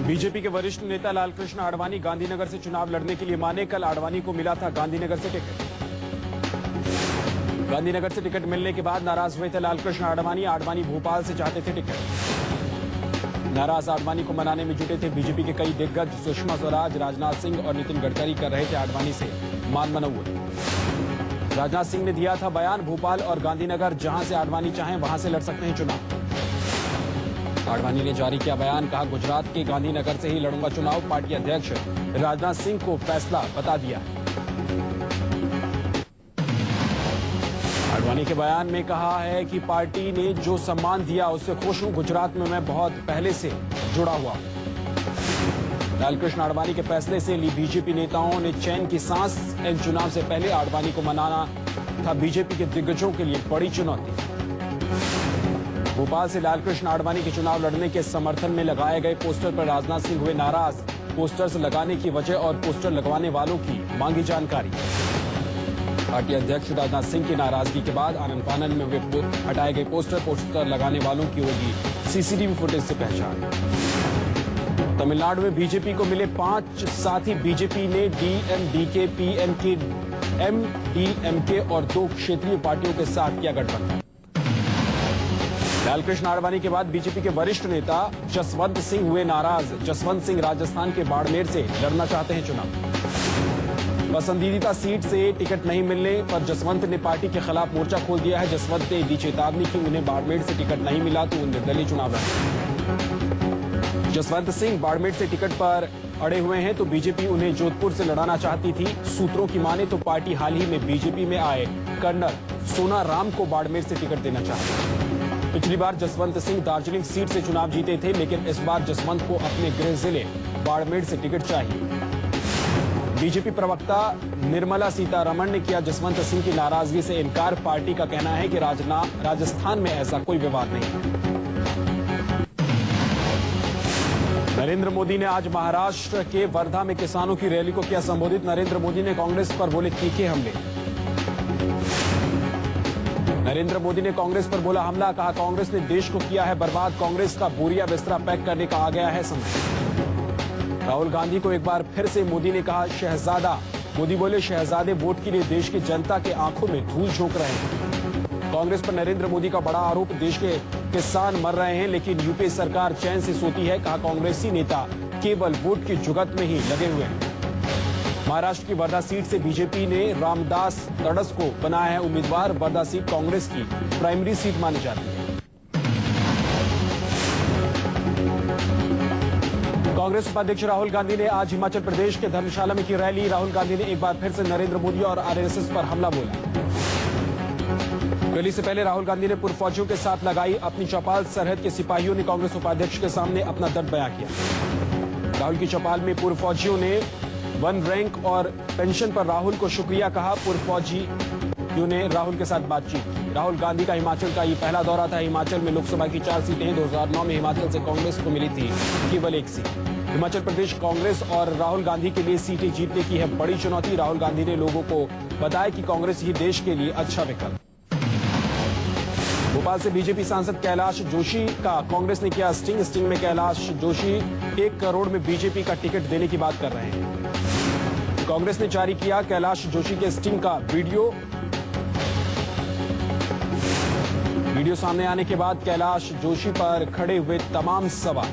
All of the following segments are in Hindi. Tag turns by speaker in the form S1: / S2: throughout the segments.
S1: बीजेपी के वरिष्ठ नेता लालकृष्ण आडवाणी गांधीनगर से चुनाव लड़ने के लिए माने। कल आडवाणी को मिला था गांधीनगर से टिकट। गांधीनगर से टिकट मिलने के बाद नाराज हुए थे लालकृष्ण आडवाणी। आडवाणी भोपाल से चाहते थे टिकट। नाराज आडवाणी को मनाने में जुटे थे बीजेपी के कई दिग्गज। सुषमा स्वराज, राजनाथ सिंह और नितिन गडकरी कर रहे थे आडवाणी से मान मनौवत। राजनाथ सिंह ने दिया था बयान, भोपाल और गांधीनगर जहां से आडवाणी चाहें वहां से लड़ सकते हैं चुनाव। आडवाणी ने जारी किया बयान, कहा गुजरात के गांधीनगर से ही लड़ूंगा चुनाव। पार्टी अध्यक्ष राजनाथ सिंह को फैसला बता दिया। आडवाणी के बयान में कहा है कि पार्टी ने जो सम्मान दिया उससे खुश हूं। गुजरात में मैं बहुत पहले से जुड़ा हुआ। लालकृष्ण आडवाणी के फैसले से ली बीजेपी नेताओं ने चैन की सांस। इन चुनाव से पहले आडवाणी को मनाना था बीजेपी के दिग्गजों के लिए बड़ी चुनौती। भोपाल से लालकृष्ण आडवाणी के चुनाव लड़ने के समर्थन में लगाए गए पोस्टर पर राजनाथ सिंह हुए नाराज। पोस्टर्स लगाने की वजह और पोस्टर लगवाने वालों की मांगी जानकारी। पार्टी अध्यक्ष राजनाथ सिंह की नाराजगी के बाद आनन फानन में हुए हटाए गए पोस्टर लगाने वालों की होगी सीसीटीवी फुटेज से पहचान। तमिलनाडु में बीजेपी को मिले 5 साथी। बीजेपी ने डीएमडीके, पीएमके, एमडीएमके और 2 क्षेत्रीय पार्टियों के साथ किया गठबंधन। लालकृष्ण आडवाणी के बाद बीजेपी के वरिष्ठ नेता जसवंत सिंह हुए नाराज। जसवंत सिंह राजस्थान के बाड़मेर से लड़ना चाहते हैं चुनाव। पसंदीदा सीट से टिकट नहीं मिलने पर जसवंत ने पार्टी के खिलाफ मोर्चा खोल दिया है। जसवंत ने दी चेतावनी कि उन्हें बाड़मेर से टिकट नहीं मिला तो वो निर्दलीय चुनाव लड़ेंगे। जसवंत सिंह बाड़मेर से टिकट पर अड़े हुए हैं तो बीजेपी उन्हें जोधपुर से लड़ाना चाहती थी। सूत्रों की माने तो पार्टी हाल ही में बीजेपी में आए कर्नल सोना राम को बाड़मेर से टिकट देना चाहती है। पिछली बार जसवंत सिंह दार्जिलिंग सीट से चुनाव जीते थे, लेकिन इस बार जसवंत को अपने गृह जिले बाड़मेर से टिकट चाहिए। बीजेपी प्रवक्ता निर्मला सीतारमण ने किया जसवंत सिंह की नाराजगी से इनकार। पार्टी का कहना है कि राजस्थान में ऐसा कोई विवाद नहीं है। नरेंद्र मोदी ने आज महाराष्ट्र के वर्धा में किसानों की रैली को किया संबोधित। नरेंद्र मोदी ने कांग्रेस पर बोले तीखे हमले। नरेंद्र मोदी ने कांग्रेस पर बोला हमला, कहा कांग्रेस ने देश को किया है बर्बाद। कांग्रेस का बोरिया बिस्तरा पैक करने का आ गया है समय। राहुल गांधी को एक बार फिर से मोदी ने कहा शहजादा। मोदी बोले शहजादे वोट के लिए देश की जनता के आंखों में धूल झोंक रहे हैं। कांग्रेस पर नरेंद्र मोदी का बड़ा आरोप, देश के किसान मर रहे हैं लेकिन यूपी सरकार चैन से सोती है। कहा कांग्रेसी नेता केवल वोट की जुगत में ही लगे हुए हैं। महाराष्ट्र की वर्धा सीट से बीजेपी ने रामदास तड़स को बनाया है उम्मीदवार। वर्धा सीट कांग्रेस की प्राइमरी सीट मानी जाती है। कांग्रेस उपाध्यक्ष राहुल गांधी ने आज हिमाचल प्रदेश के धर्मशाला में की रैली। राहुल गांधी ने एक बार फिर से नरेंद्र मोदी और आरएसएस पर हमला बोला। रैली से पहले राहुल गांधी ने पूर्व फौजियों के साथ लगाई अपनी चौपाल। सरहद के सिपाहियों ने कांग्रेस उपाध्यक्ष के सामने अपना दर्द बयां किया। राहुल की चौपाल में पूर्व फौजियों ने 1 रैंक और पेंशन पर राहुल को शुक्रिया कहा। पूर्व फौजियों ने राहुल के साथ बातचीत की। राहुल गांधी का हिमाचल का ये पहला दौरा था। हिमाचल में लोकसभा की 4 सीटें हैं। 2009 में हिमाचल से कांग्रेस को मिली थी केवल 1 सीट। हिमाचल प्रदेश कांग्रेस और राहुल गांधी के लिए सीटें जीतने की है बड़ी चुनौती। राहुल गांधी ने लोगों को बताया कि कांग्रेस ही देश के लिए अच्छा विकल्प। भोपाल से बीजेपी सांसद कैलाश जोशी का कांग्रेस ने किया स्टिंग में कैलाश जोशी 1 करोड़ में बीजेपी का टिकट देने की बात कर रहे हैं। कांग्रेस ने जारी किया कैलाश जोशी के स्टिंग का वीडियो सामने आने के बाद कैलाश जोशी पर खड़े हुए तमाम सवाल।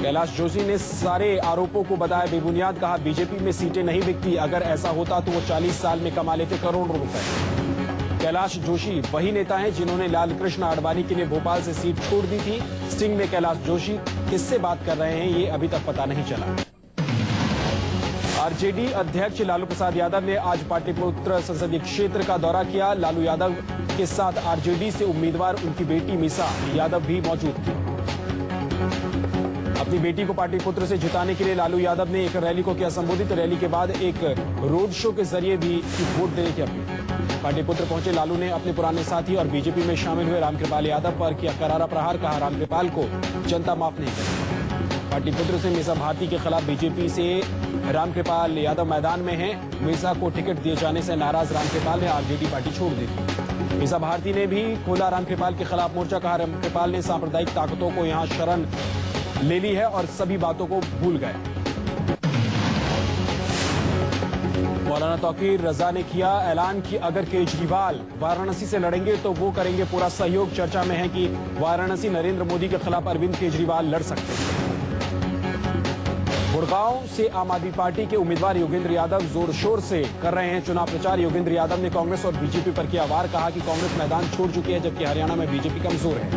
S1: कैलाश जोशी ने सारे आरोपों को बताया बेबुनियाद। कहा बीजेपी में सीटें नहीं बिकती, अगर ऐसा होता तो वो 40 साल में कमा लेते करोड़ों रुपए। कैलाश जोशी वही नेता हैं जिन्होंने लालकृष्ण आडवाणी के लिए भोपाल से सीट छोड़ दी थी। स्टिंग में कैलाश जोशी किससे बात कर रहे हैं ये अभी तक पता नहीं चला। आरजेडी अध्यक्ष लालू प्रसाद यादव ने आज पाटलिपुत्र संसदीय क्षेत्र का दौरा किया। लालू यादव के साथ आरजेडी से उम्मीदवार उनकी बेटी मीसा यादव भी मौजूद थी। अपनी बेटी को पाटलिपुत्र से जिताने के लिए लालू यादव ने एक रैली को किया संबोधित। रैली के बाद एक रोड शो के जरिए भी वोट देने की अपील। पाटलिपुत्र पहुंचे लालू ने अपने पुराने साथी और बीजेपी में शामिल हुए रामकृपाल यादव पर किया करारा प्रहार। कहा रामकृपाल को जनता माफ नहीं करेगी। पाटलिपुत्र से मीसा भारती के खिलाफ बीजेपी से रामकृपाल यादव मैदान में हैं। मीसा को टिकट दिए जाने से नाराज रामकृपाल ने आरजेडी पार्टी छोड़ दी थी। मीसा भारती ने भी खोला रामकृपाल के खिलाफ मोर्चा। कहा रामकृपाल ने सांप्रदायिक ताकतों को यहां शरण ले ली है और सभी बातों को भूल गए। मौलाना तौकीर रजा ने किया ऐलान कि अगर केजरीवाल वाराणसी से लड़ेंगे तो वो करेंगे पूरा सहयोग। चर्चा में है कि वाराणसी नरेंद्र मोदी के खिलाफ अरविंद केजरीवाल लड़ सकते हैं। गुड़गांव से आम आदमी पार्टी के उम्मीदवार योगेंद्र यादव जोर शोर से कर रहे हैं चुनाव प्रचार। योगेंद्र यादव ने कांग्रेस और बीजेपी पर किया वार। कहा कि कांग्रेस मैदान छोड़ चुकी है जबकि हरियाणा में बीजेपी कमजोर है।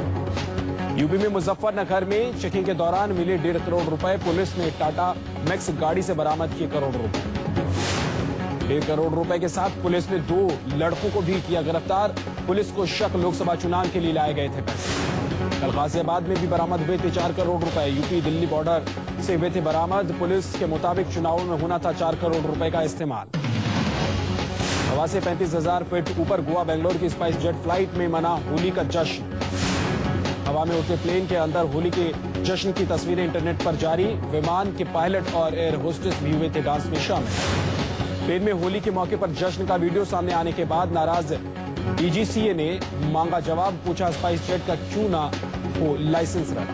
S1: यूपी में मुजफ्फरनगर में चेकिंग के दौरान मिले 1.5 करोड़ रुपए। पुलिस ने टाटा मैक्स गाड़ी से बरामद किए करोड़ रुपए। 1.5 करोड़ रुपए के साथ पुलिस ने 2 लड़कों को भी किया गिरफ्तार। पुलिस को शक लोकसभा चुनाव के लिए लाए गए थे पैसे। कल गाजियाबाद में भी बरामद हुए थे 4 करोड़ रुपए। यूपी दिल्ली बॉर्डर से हुए थे बरामद। पुलिस के मुताबिक चुनावों में होना था 4 करोड़ रुपए का इस्तेमाल। हवा से 35,000 फीट ऊपर गोवा बेंगलोर की स्पाइस जेट फ्लाइट में मना होली का जश्न। हवा में उड़ते प्लेन के अंदर होली के जश्न की तस्वीरें इंटरनेट पर जारी। विमान के पायलट और एयर होस्टेस भी हुए थे डांस में शामिल। प्लेन में होली के मौके पर जश्न का वीडियो सामने आने के बाद नाराज डीजीसीए ने मांगा जवाब। पूछा स्पाइस जेट का क्यों ना हो लाइसेंस रद्द।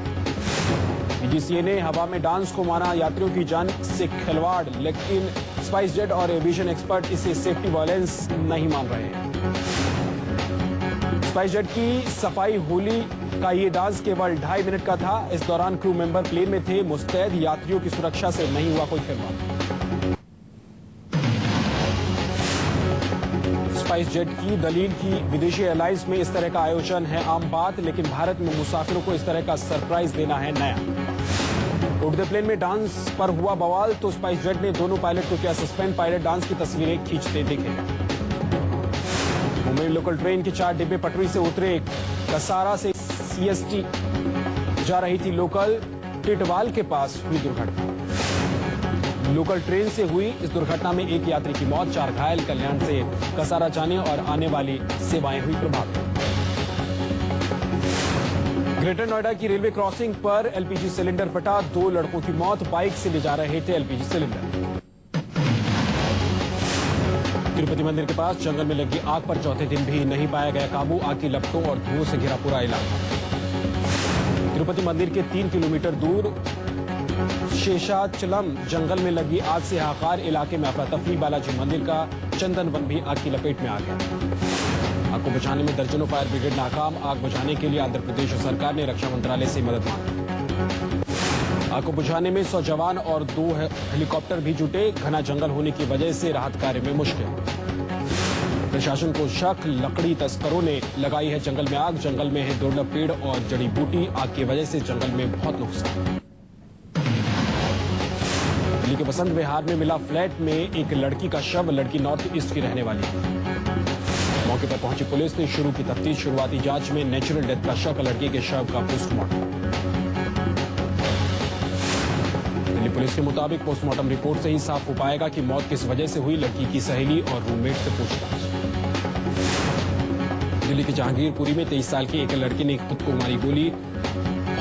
S1: डीजीसीए ने हवा में डांस को माना यात्रियों की जान से खिलवाड़, लेकिन स्पाइस जेट और एविएशन एक्सपर्ट इसे सेफ्टी वायलेंस नहीं मान रहे हैं। स्पाइस जेट की सफाई होली का ये डांस केवल 2.5 मिनट का था। इस दौरान क्रू मेंबर प्लेन में थे मुस्तैद। यात्रियों की सुरक्षा से नहीं हुआ कोई खिलवाड़। स्पाइस जेट की दलील की विदेशी एयरलाइंस में इस तरह का आयोजन है आम बात, लेकिन भारत में मुसाफिरों को इस तरह का सरप्राइज देना है नया। उड़ते प्लेन में डांस पर हुआ बवाल तो स्पाइस जेट ने दोनों पायलट को किया सस्पेंड। पायलट डांस की तस्वीरें खींचते दिखे। मुंबई लोकल ट्रेन के 4 डिब्बे पटरी से उतरे। कसारा से सीएसटी जा रही थी लोकल। टिटवाल के पास हुई दुर्घटना। लोकल ट्रेन से हुई इस दुर्घटना में 1 यात्री की मौत, 4 घायल। कल्याण से कसारा जाने और आने वाली सेवाएं हुई प्रभावित। ग्रेटर नोएडा की रेलवे क्रॉसिंग पर एलपीजी सिलेंडर फटा, 2 लड़कों की मौत। बाइक से ले जा रहे थे एलपीजी सिलेंडर। तिरुपति मंदिर के पास जंगल में लगी आग पर चौथे दिन भी नहीं पाया गया काबू। आग की लपटों और धुओं से घिरा पूरा इलाका। तिरुपति मंदिर के 3 किलोमीटर दूर शेषाचलम जंगल में लगी आग से हाहाकार। इलाके में अफरा तफरी। बालाजी मंदिर का चंदन वन भी आग की लपेट में आ गया। आग को बुझाने में दर्जनों फायर ब्रिगेड नाकाम। आग बुझाने के लिए आंध्र प्रदेश सरकार ने रक्षा मंत्रालय से मदद मांगी। आग को बुझाने में 100 जवान और 2 हेलीकॉप्टर भी जुटे। घना जंगल होने की वजह से राहत कार्य में मुश्किल। प्रशासन को शक, लकड़ी तस्करों ने लगाई है जंगल में आग। जंगल में है दुर्लभ पेड़ और जड़ी बूटी। आग की वजह से जंगल में बहुत नुकसान। दिल्ली के बसंत विहार में मिला फ्लैट में एक लड़की का शव। लड़की नॉर्थ ईस्ट की रहने वाली है। मौके पर पहुंची पुलिस ने शुरू की तफ्तीश। शुरुआती जांच में नेचुरल डेथ का शक, लड़की के शव का पोस्टमार्टम। दिल्ली पुलिस के मुताबिक पोस्टमार्टम रिपोर्ट से ही साफ हो पाएगा कि मौत किस वजह से हुई। लड़की की सहेली और रूममेट से पूछताछ। दिल्ली के जहांगीरपुरी में 23 साल की एक लड़की ने खुद को मारी गोली।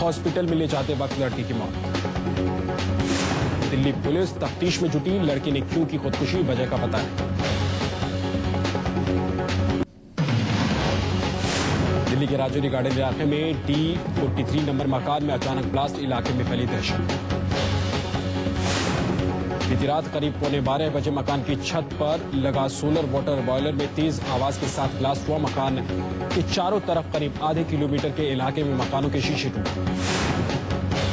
S1: हॉस्पिटल में ले जाते वक्त लड़की की मौत। दिल्ली पुलिस तफ्तीश में जुटी। लड़की ने क्यों की खुदकुशी, वजह का पता नहीं। दिल्ली के राजौरी गार्डन इलाके में D43 नंबर मकान में अचानक ब्लास्ट। इलाके में फैली दहशत। बीती रात करीब 11:15 बजे मकान की छत पर लगा सोलर वाटर बॉयलर में तेज आवाज के साथ ब्लास्ट हुआ। मकान के चारों तरफ करीब आधे किलोमीटर के इलाके में मकानों के शीशे टूटे।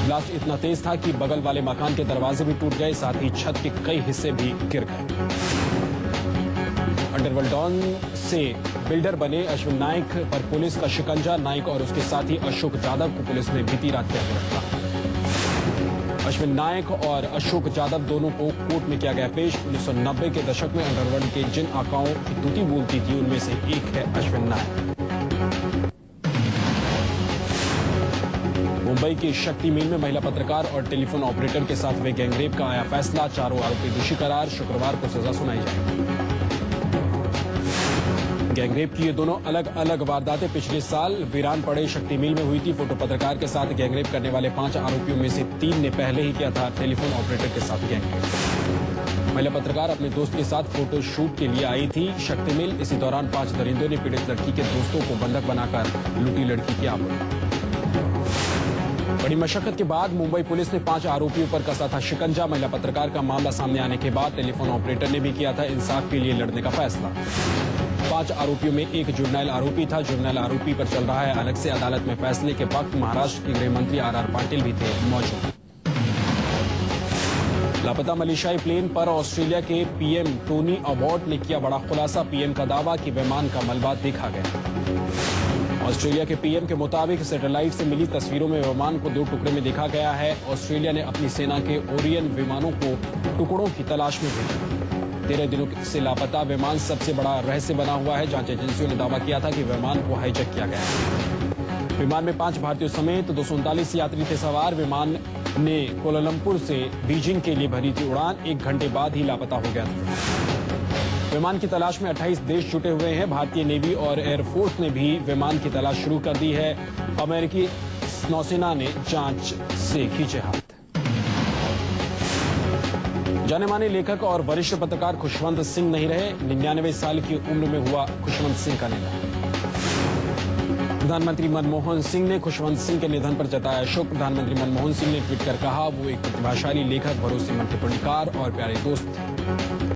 S1: ब्लास्ट इतना तेज था कि बगल वाले मकान के दरवाजे भी टूट गए, साथ ही छत के कई हिस्से भी गिर गए। अंडरवर्ल्ड डॉन से बिल्डर बने अश्विन नाइक पर पुलिस का शिकंजा। नाइक और उसके साथी अशोक जादव को पुलिस ने बीती रात किया गिरफ्तार। अश्विन नाइक और अशोक जादव दोनों को कोर्ट में किया गया पेश। 1990 के दशक में अंडरवर्ल्ड के जिन आकाओं की टूटी बोलती थी उनमें से एक है अश्विन नाइक। मुंबई की शक्ति मिल में महिला पत्रकार और टेलीफोन ऑपरेटर के साथ हुए गैंगरेप का आया फैसला। 4 आरोपी दोषी करार। शुक्रवार को सजा सुनाई जाएगी। गैंगरेप की ये दोनों अलग अलग वारदातें पिछले साल वीरान पड़े शक्ति मिल में हुई थी। फोटो पत्रकार के साथ गैंगरेप करने वाले 5 आरोपियों में से 3 ने पहले ही किया था टेलीफोन ऑपरेटर के साथ गैंगरेप। महिला पत्रकार अपने दोस्त के साथ फोटो शूट के लिए आई थी शक्ति मिल। इसी दौरान 5 दरिंदों ने पीड़ित लड़की के दोस्तों को बंधक बनाकर लूटी लड़की की आबरू। बड़ी मशक्कत के बाद मुंबई पुलिस ने 5 आरोपियों पर कसा था शिकंजा। महिला पत्रकार का मामला सामने आने के बाद टेलीफोन ऑपरेटर ने भी किया था इंसाफ के लिए लड़ने का फैसला। 5 आरोपियों में एक जुर्नैल आरोपी था। जुर्नैल आरोपी पर चल रहा है अलग से अदालत में फैसले के वक्त महाराष्ट्र के गृह मंत्री आर पाटिल भी थे मौजूद। लापता मलेशियाई प्लेन पर ऑस्ट्रेलिया के पीएम टोनी अबॉट ने किया बड़ा खुलासा। पीएम का दावा कि विमान का मलबा देखा गया। ऑस्ट्रेलिया के पीएम के मुताबिक सैटेलाइट से मिली तस्वीरों में विमान को 2 टुकड़े में देखा गया है। ऑस्ट्रेलिया ने अपनी सेना के ओरियन विमानों को टुकड़ों की तलाश में भेजा। 13 दिनों से लापता विमान सबसे बड़ा रहस्य बना हुआ है। जांच एजेंसियों ने दावा किया था कि विमान को हाईजैक किया गया है। विमान में 5 भारतीयों समेत 239 यात्री थे सवार। विमान ने कोलालंपुर से बीजिंग के लिए भरी थी उड़ान। 1 घंटे बाद ही लापता हो गया था। विमान की तलाश में 28 देश जुटे हुए हैं। भारतीय नेवी और एयरफोर्स ने भी विमान की तलाश शुरू कर दी है। अमेरिकी नौसेना ने जांच से खींचे हाथ। जाने माने लेखक और वरिष्ठ पत्रकार खुशवंत सिंह नहीं रहे। 99 साल की उम्र में हुआ खुशवंत सिंह का निधन। प्रधानमंत्री मनमोहन सिंह ने खुशवंत सिंह के निधन पर जताया शोक। प्रधानमंत्री मनमोहन सिंह ने ट्वीट कर कहा, वो एक प्रतिभाशाली लेखक, भरोसेमंद टिप्पणीकार और प्यारे दोस्त थे।